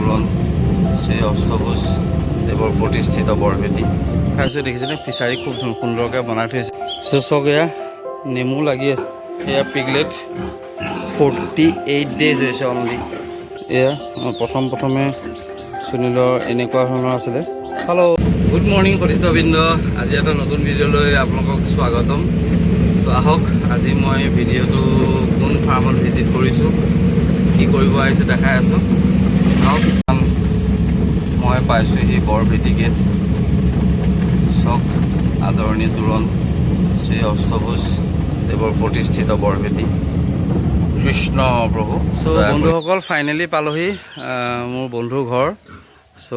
তোৰণ শ্ৰী অষ্টভুজ দেৱৰ প্ৰতিষ্ঠিত বৰভেটি খাইছোঁ। দেখিছেনে ফিচাৰী খুব সুন্দৰকৈ বনাই থৈছে। চক এয়া নেমু লাগি আছে। এয়া পিগলেট 48 days হৈছে অনলি। এয়া প্ৰথমে সুনীলৰ এনেকুৱা ধৰণৰ আছিলে। হেল্ল' গুড মৰ্ণিং সতীৰ্থবৃন্দ, আজি এটা নতুন ভিডিঅ'লৈ আপোনালোকক স্বাগতম। চ' আহক আজি মই ভিডিঅ'টো কোন ফাৰ্মত ভিজিট কৰিছোঁ, কি কৰিব আহিছোঁ দেখাই আছোঁ। আহক মই পাইছোঁহি বৰভেটি গেট। চক আদৰণি তোৰণ শ্ৰী অষ্টভুজ দেৱৰ প্ৰতিষ্ঠিত বৰভেটি কৃষ্ণ প্ৰভু। চ' বন্ধুসকল ফাইনেলি পালোহি মোৰ বন্ধুৰ ঘৰ। চ'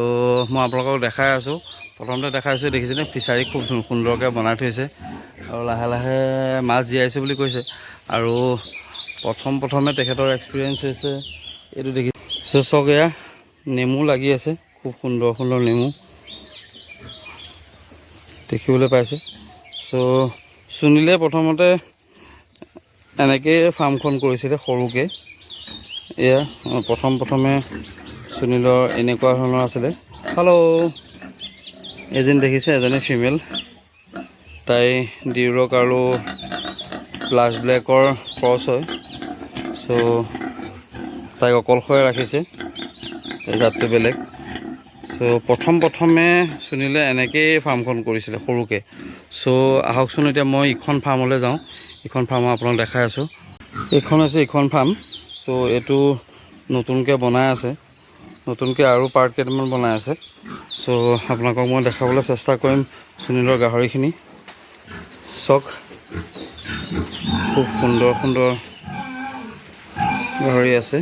মই আপোনালোকক দেখাই আছোঁ। প্ৰথমতে দেখাইছোঁ, দেখিছেনে ফিচাৰী খুব সুন্দৰকৈ বনাই থৈছে আৰু লাহে লাহে মাছ জীয়াইছে বুলি কৈছে। আৰু প্ৰথমে তেখেতৰ এক্সপিৰিয়েঞ্চ হৈছে এইটো দেখিছে। চক এয়া নেমু লাগি আছে, খুব সুন্দৰ নেমু দেখিবলৈ পাইছে। চ' সুনীলে প্ৰথমতে এনেকৈ ফাৰ্মখন কৰিছিলে সৰুকৈ। এয়া প্ৰথমে সুনীলৰ এনেকুৱা ধৰণৰ আছিলে। হেল্ল' এজনী দেখিছে, এজনী ফিমেল। তাই ডিউৰক আৰু প্লাছ ব্লেকৰ ক্ৰছ হয়। চ' তাইক অকলশৰে ৰাখিছে, এই জাতটো বেলেগ। চ' প্ৰথমে সুনীলে এনেকৈয়ে ফাৰ্মখন কৰিছিলে সৰুকৈ। চ' আহকচোন এতিয়া মই ইখন ফাৰ্মলৈ যাওঁ। ইখন ফাৰ্ম আপোনাক দেখাই আছোঁ। এইখন হৈছে ইখন ফাৰ্ম। চ' এইটো নতুনকৈ বনাই আছে, নতুনকৈ আৰু পাৰ্ট কেইটামান বনাই আছে। চ' আপোনালোকক মই দেখাবলৈ চেষ্টা কৰিম সুনীলৰ গাহৰিখিনি। চক খুব সুন্দৰ গাহৰি আছে।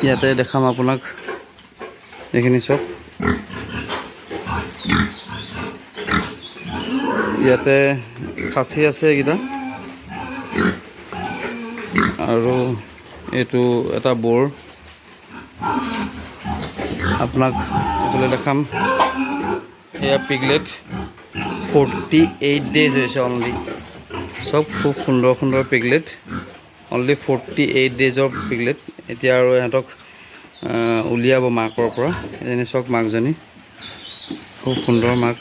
ইয়াতে দেখাম আপোনাক এইখিনি চক। ইয়াতে খাচী আছে এইকেইটা, আৰু এইটো এটা বৰ। আপোনাক এইফালে দেখাম। এয়া পিগলেট 48 days হৈছে অনলি। চব খুব সুন্দৰ পিগলেট, অনলি 48 daysৰ পিগলেট। এতিয়া আৰু ইহঁতক উলিয়াব মাকৰ পৰা। এজনী চক মাকজনী, খুব সুন্দৰ মাক।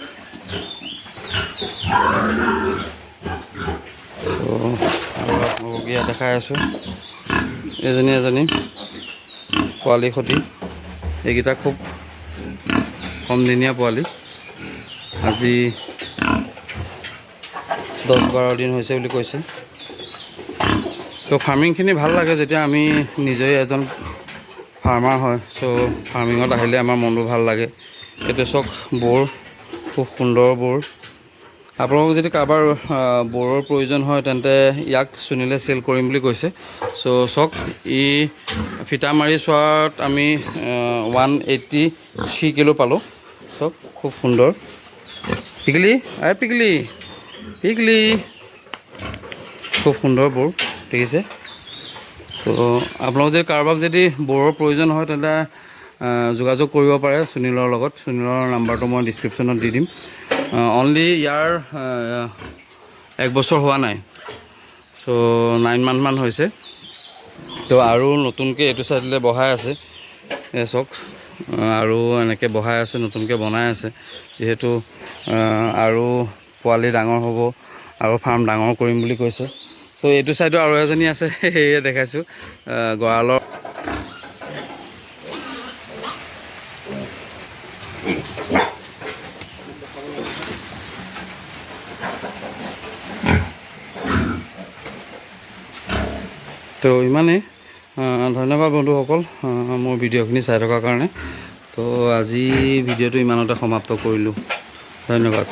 আপোনালোকক ইয়াত দেখাই আছোঁ এজনী পোৱালি সতি। এইকেইটা খুব কমদিনীয়া পোৱালি, আজি 10-12 দিন হৈছে বুলি কৈছে। ত' ফাৰ্মিংখিনি ভাল লাগে যেতিয়া আমি নিজেই এজন ফাৰ্মাৰ হয়। চ' ফাৰ্মিঙত আহিলে আমাৰ মনটো ভাল লাগে। এইটো চক বৰ, খুব সুন্দৰ বৰ। আপোনালোকক যদি কাৰোবাৰ বৰৰ প্ৰয়োজন হয় তেন্তে ইয়াক সুনীলে চেল কৰিম বুলি কৈছে। চ' চক ই ফিটা মাৰি চোৱাত আমি 183 কিলো পালোঁ। চক খুব সুন্দৰ। পিগলি খুব সুন্দৰ বৰ দেখিছে। ত' আপোনালোক যদি কাৰোবাক যদি বৰৰ প্ৰয়োজন হয় তেন্তে যোগাযোগ কৰিব পাৰে সুনীলৰ লগত। সুনীলৰ নাম্বাৰটো মই ডিছক্ৰিপশ্যনত দি দিম। অনলি ইয়াৰ 1 বছৰ হোৱা নাই। চ' 9 মান্থমান হৈছে। তো আৰু নতুনকৈ এইটো চাইডলৈ বহাই আছে চক, আৰু এনেকৈ বহাই আছে, নতুনকৈ বনাই আছে। যিহেতু আৰু পোৱালি ডাঙৰ হ'ব আৰু ফাৰ্ম ডাঙৰ কৰিম বুলি কৈছে। চ' এইটো চাইডো আৰু এজনী আছে, সেয়ে দেখাইছোঁ গঁৰালৰ। তো ইমানেই। ধন্যবাদ বন্ধুসকল মোৰ ভিডিঅ'খিনি চাই থকাৰ কাৰণে। তো আজি ভিডিঅ'টো ইমানতে সমাপ্ত কৰিলোঁ। ধন্যবাদ।